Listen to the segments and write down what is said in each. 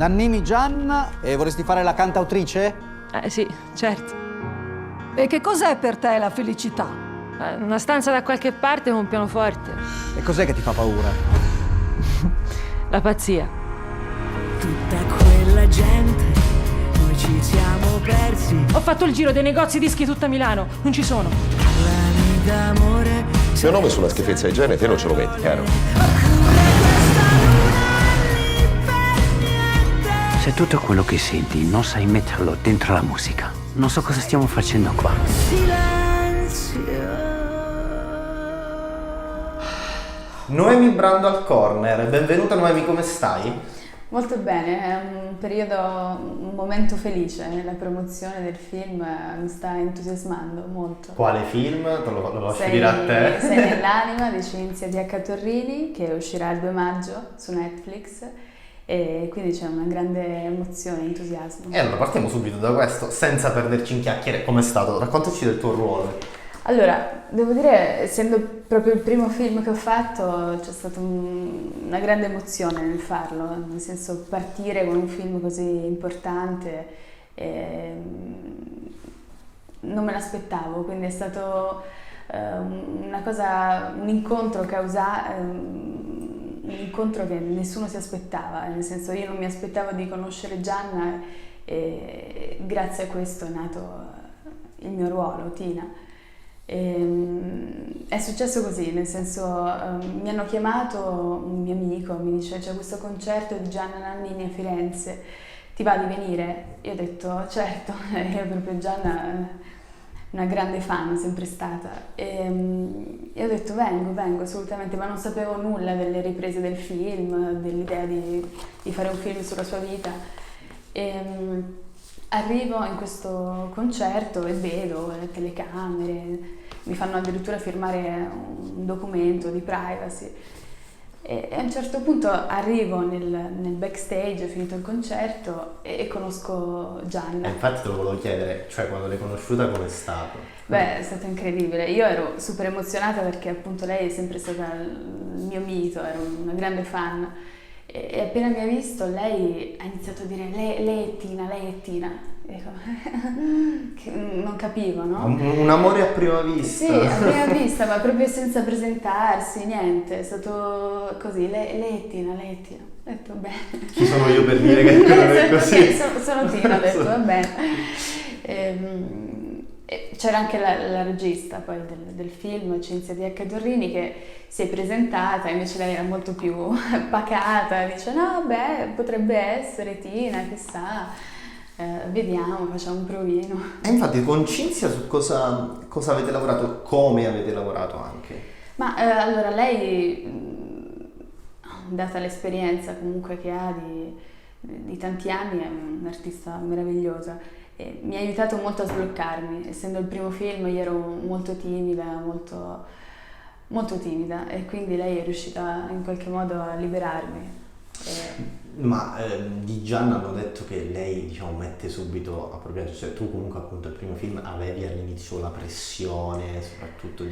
Nannini Gianna, e vorresti fare la cantautrice? Sì, certo. E che cos'è per te la felicità? Una stanza da qualche parte con un pianoforte. E cos'è che ti fa paura? La pazzia. Tutta quella gente, noi ci siamo persi. Ho fatto il giro dei negozi dischi tutta Milano, non ci sono. Parlami d'amore. Il mio nome su una schifezza di genere te non ce lo metti, caro. Se tutto quello che senti non sai metterlo dentro la musica, non so cosa stiamo facendo qua. Noemi Brando al corner, benvenuta Noemi, come stai? Molto bene, è un momento felice, la promozione del film mi sta entusiasmando molto. Quale film? Te lo lascio dire a te. Sei nell'anima di Cinzia Diacca Torrini, che uscirà il 2 maggio su Netflix, e quindi c'è una grande emozione, entusiasmo. E allora partiamo subito da questo, senza perderci in chiacchiere. Com'è stato? Raccontaci del tuo ruolo. Allora, devo dire, essendo proprio il primo film che ho fatto, c'è stata una grande emozione nel farlo, nel senso partire con un film così importante, non me l'aspettavo, quindi è stato un incontro un incontro che nessuno si aspettava, nel senso io non mi aspettavo di conoscere Gianna e grazie a questo è nato il mio ruolo, Tina. È successo così, nel senso mi hanno chiamato un mio amico, mi dice c'è questo concerto di Gianna Nannini a Firenze, ti va di venire? Io ho detto certo, io proprio Gianna una grande fan, sempre stata, e ho detto vengo assolutamente, ma non sapevo nulla delle riprese del film, dell'idea di fare un film sulla sua vita. Arrivo in questo concerto e vedo le telecamere, mi fanno addirittura firmare un documento di privacy e a un certo punto arrivo nel backstage, finito il concerto e conosco Gianna. Infatti te lo volevo chiedere, cioè quando l'hai conosciuta com'è stato? Beh, è stato incredibile, io ero super emozionata perché appunto lei è sempre stata il mio mito, ero una grande fan. E appena mi ha visto lei ha iniziato a dire lei è Tina, lei è Tina. E dico, che non capivo, no? Un amore a prima vista. Sì, a prima vista, ma proprio senza presentarsi, niente, è stato così, lei è Tina, lei è Tina. Ho detto bene. Chi sono io per dire che non è così? Sono Tina, ho detto va bene. C'era anche la regista poi del film, Cinzia Diacca Torrini, che si è presentata, invece lei era molto più pacata, dice no beh potrebbe essere Tina, chissà, vediamo, facciamo un provino. E infatti con Cinzia su cosa avete lavorato, come avete lavorato anche? Ma allora lei, data l'esperienza comunque che ha di tanti anni, è un'artista meravigliosa. Mi ha aiutato molto a sbloccarmi, essendo il primo film io ero molto timida, molto timida e quindi lei è riuscita in qualche modo a liberarmi. Ma di Gianna hanno detto che lei diciamo mette subito a proprio agio, cioè tu comunque appunto il primo film avevi all'inizio la pressione, soprattutto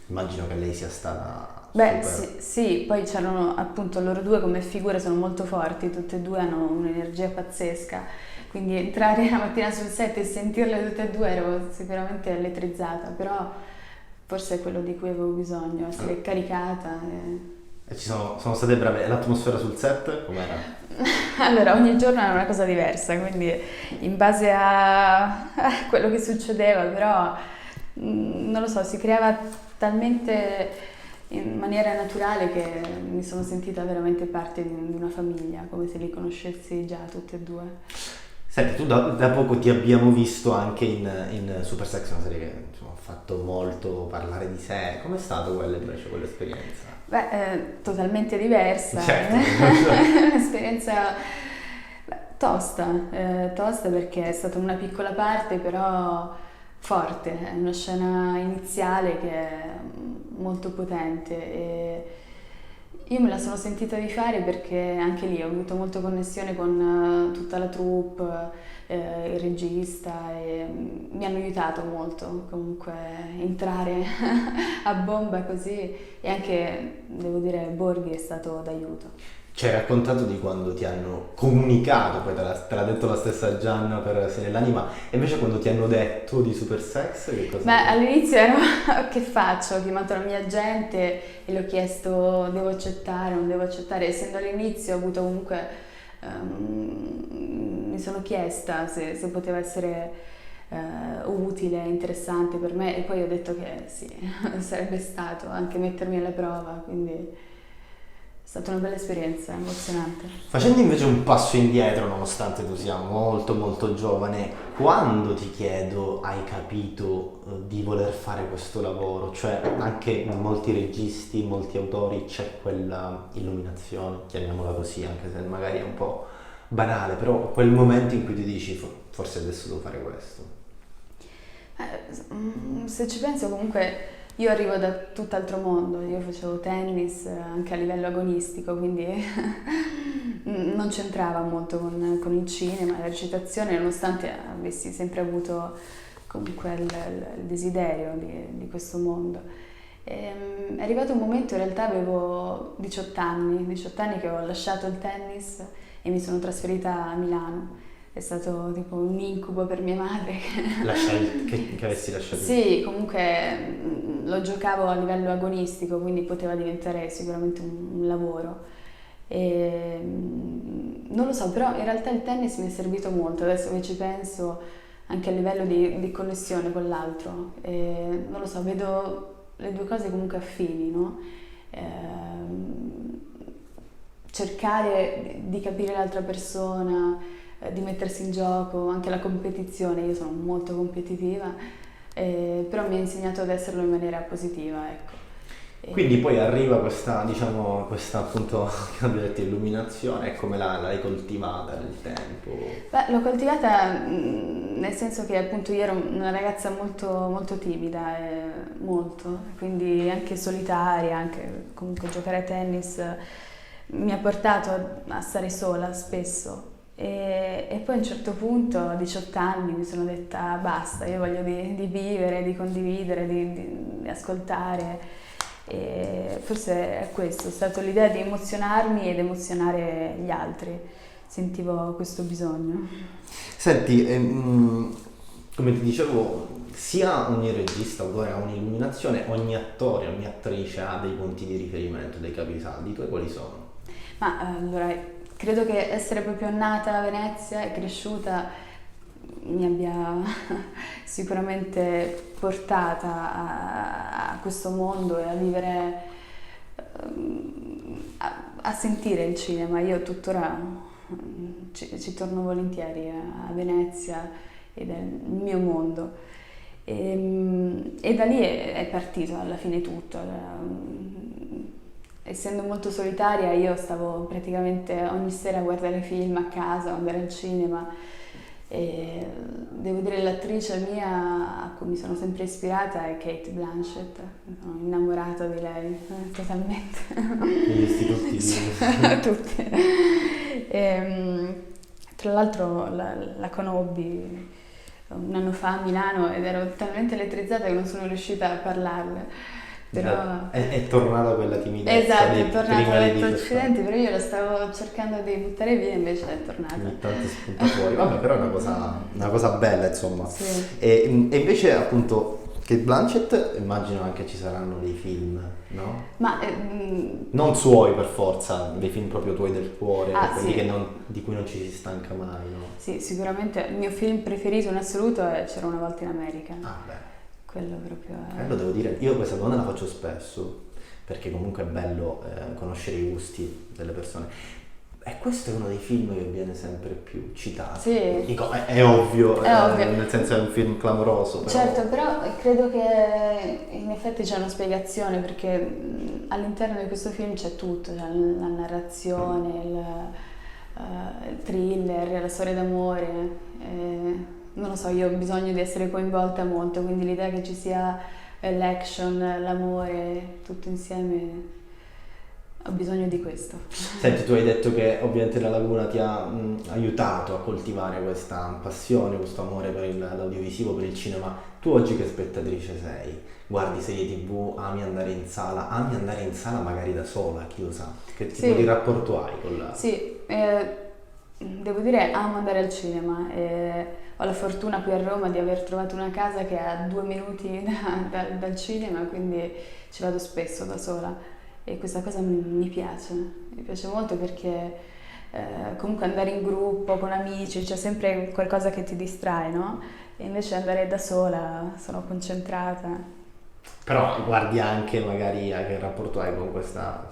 immagino che lei sia stata Beh super... sì, poi c'erano appunto loro due come figure, sono molto forti, tutte e due hanno un'energia pazzesca. Quindi entrare la mattina sul set e sentirle tutte e due ero sicuramente elettrizzata, però forse è quello di cui avevo bisogno, essere caricata. E sono state brave. E l'atmosfera sul set com'era? Allora, ogni giorno era una cosa diversa, quindi in base a quello che succedeva, però non lo so, si creava talmente in maniera naturale che mi sono sentita veramente parte di una famiglia, come se li conoscessi già tutte e due. Senti, tu da poco ti abbiamo visto anche in Super Sex, una serie che insomma, ha fatto molto parlare di sé. Com'è stato quella invece, quell'esperienza? Beh, totalmente diversa, certo. un'esperienza tosta perché è stata una piccola parte però forte, è una scena iniziale che è molto potente e io me la sono sentita di fare perché anche lì ho avuto molta connessione con tutta la troupe, il regista e mi hanno aiutato molto comunque entrare a bomba così e anche devo dire Borghi è stato d'aiuto. Ci hai raccontato di quando ti hanno comunicato, poi te l'ha detto la stessa Gianna per Se nell'anima, e invece quando ti hanno detto di Supersex, che cosa? Beh, all'inizio ero che faccio? Ho chiamato la mia agente e le ho chiesto devo accettare, non devo accettare. Essendo all'inizio ho avuto comunque, mi sono chiesta se poteva essere utile, interessante per me, e poi ho detto che sì, sarebbe stato anche mettermi alla prova, quindi è stata una bella esperienza, emozionante. Facendo invece un passo indietro, nonostante tu sia molto molto giovane, quando ti chiedo hai capito di voler fare questo lavoro? Cioè anche in molti registi, in molti autori c'è quella illuminazione, chiamiamola così, anche se magari è un po' banale, però quel momento in cui ti dici forse adesso devo fare questo. Se ci penso comunque io arrivo da tutt'altro mondo, io facevo tennis anche a livello agonistico, quindi non c'entrava molto con il cinema, la recitazione, nonostante avessi sempre avuto comunque il desiderio di questo mondo. È arrivato un momento, in realtà avevo 18 anni che ho lasciato il tennis e mi sono trasferita a Milano. È stato tipo un incubo per mia madre. Che avessi lasciato? Sì, comunque lo giocavo a livello agonistico, quindi poteva diventare sicuramente un lavoro. Non lo so, però in realtà il tennis mi è servito molto, adesso che ci penso, anche a livello di connessione con l'altro. Non lo so, vedo le due cose comunque affini, no? Cercare di capire l'altra persona, di mettersi in gioco, anche la competizione, io sono molto competitiva, però mi ha insegnato ad esserlo in maniera positiva, ecco. Quindi poi arriva questa, diciamo, questa appunto, che abbiamo detto, illuminazione, e come l'hai coltivata nel tempo? Beh, l'ho coltivata nel senso che appunto io ero una ragazza molto, molto timida, molto, quindi anche solitaria, anche comunque giocare a tennis mi ha portato a stare sola spesso. E poi a un certo punto, a 18 anni, mi sono detta basta, io voglio di vivere, di condividere, di ascoltare, e forse è questo, è stata l'idea di emozionarmi ed emozionare gli altri, sentivo questo bisogno. Senti, come ti dicevo, sia ogni regista, autore ha un'illuminazione, ogni attore, ogni attrice ha dei punti di riferimento, dei capisaldi. I tuoi quali sono? Ma allora, credo che essere proprio nata a Venezia e cresciuta mi abbia sicuramente portata a questo mondo e a vivere, a sentire il cinema. Io tuttora ci torno volentieri a Venezia ed è il mio mondo. E da lì è partito alla fine tutto. Essendo molto solitaria, io stavo praticamente ogni sera a guardare film a casa, andare al cinema, e devo dire l'attrice mia a cui mi sono sempre ispirata è Cate Blanchett, sono innamorata di lei, totalmente. Gli istituti? Tutti. Tra l'altro la conobbi un anno fa a Milano ed ero talmente elettrizzata che non sono riuscita a parlarle. Però... È tornata quella timidezza. Esatto, è tornata dall'etto occidente, però io la stavo cercando di buttare via, invece è tornata. Ogni tanto spunta fuori, vabbè, però è una cosa bella, insomma. Sì. E invece appunto Cate Blanchett, immagino anche ci saranno dei film, no? Ma non suoi per forza, dei film proprio tuoi del cuore, quelli sì. di cui non ci si stanca mai, no? Sì, sicuramente il mio film preferito in assoluto è C'era una volta in America. Ah, beh. Quello proprio è... Quello devo dire, io questa domanda la faccio spesso, perché comunque è bello conoscere i gusti delle persone. E questo è uno dei film che viene sempre più citato. Sì. Dico, è ovvio, È ovvio. Nel senso è un film clamoroso. Però... Certo, però credo che in effetti c'è una spiegazione, perché all'interno di questo film c'è tutto, c'è la narrazione, il thriller, la storia d'amore. Non lo so, io ho bisogno di essere coinvolta molto, quindi l'idea che ci sia l'action, l'amore, tutto insieme ho bisogno di questo. Senti, tu hai detto che ovviamente La Laguna ti ha aiutato a coltivare questa passione, questo amore per l'audiovisivo, per il cinema. Tu oggi che spettatrice sei? Guardi serie TV, ami andare in sala magari da sola, chi lo sa? Che tipo di rapporto hai con la... Sì, devo dire amo andare al cinema. Ho la fortuna qui a Roma di aver trovato una casa che è a 2 minuti dal cinema, quindi ci vado spesso da sola. E questa cosa mi piace molto perché comunque andare in gruppo con amici c'è sempre qualcosa che ti distrae, no? E invece andare da sola sono concentrata. Però guardi anche magari a che rapporto hai con questa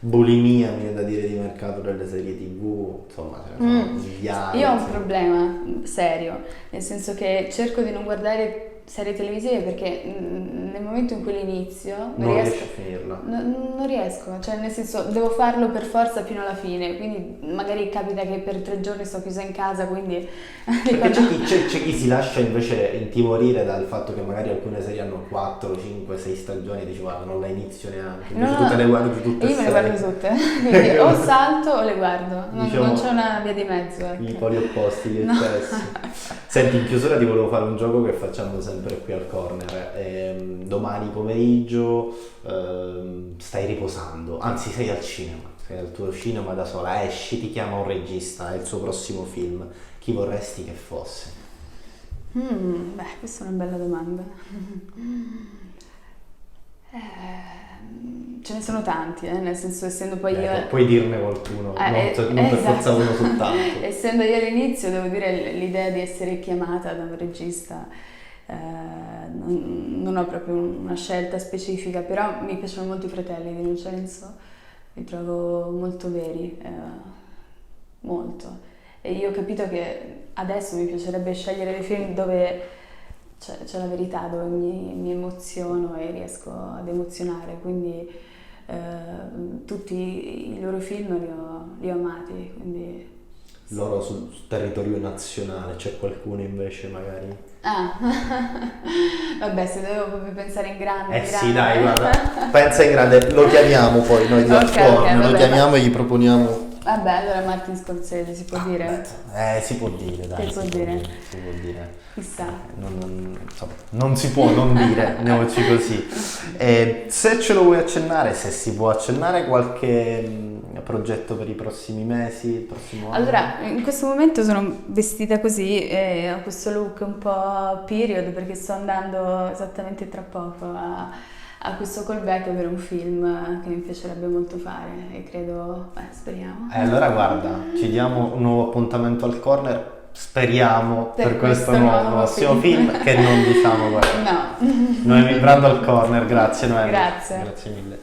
bulimia, mi viene da dire, di mercato delle serie TV, insomma, ce ne sono migliaia. Io ho un problema serio, nel senso che cerco di non guardare serie televisive perché nel momento in cui l'inizio non riesci a finirla. Non riesco, cioè nel senso devo farlo per forza fino alla fine, quindi magari capita che per 3 giorni sto chiusa in casa, quindi... Perché c'è chi si lascia invece intimorire dal fatto che magari alcune serie hanno 4, 5, 6 stagioni e dici guarda non la inizio neanche, invece tu te le guardi tutte io me le guardo tutte, quindi o salto o le guardo, non c'è una via di mezzo. Ecco. I poli opposti, gli eccessi. Senti, in chiusura ti volevo fare un gioco che facciamo sempre qui al corner. Domani pomeriggio stai riposando, anzi sei al cinema, sei al tuo cinema da sola, esci, ti chiama un regista, è il suo prossimo film, chi vorresti che fosse? Beh, questa è una bella domanda. Ce ne sono tanti, nel senso essendo poi io... Puoi dirne qualcuno, non per forza uno soltanto. Essendo io all'inizio, devo dire, l'idea di essere chiamata da un regista, non ho proprio una scelta specifica, però mi piacciono molto i Fratelli di Vincenzo, li trovo molto veri, molto. E io ho capito che adesso mi piacerebbe scegliere dei film dove c'è la verità, dove mi emoziono e riesco ad emozionare, quindi tutti i loro film li ho amati, quindi... Loro sul territorio nazionale, c'è qualcuno invece magari? Vabbè, se devo proprio pensare in grande... Sì, dai, guarda, pensa in grande, lo chiamiamo poi noi di Alcorn, lo chiamiamo e gli proponiamo... Vabbè, allora Martin Scorsese si può dire? Si può dire, dai. Si può dire. Chissà. Non si può non dire, andiamoci così. Se ce lo vuoi accennare, se si può accennare, qualche progetto per i prossimi mesi, il prossimo anno? Allora, in questo momento sono vestita così, ho questo look un po' period perché sto andando esattamente tra poco a questo callback per un film che mi piacerebbe molto fare e credo, speriamo. Allora guarda, ci diamo un nuovo appuntamento al corner, speriamo per questo nuovissimo film che non diciamo guarda. No. Noemi Brando al corner, grazie Noemi. Grazie. Grazie mille.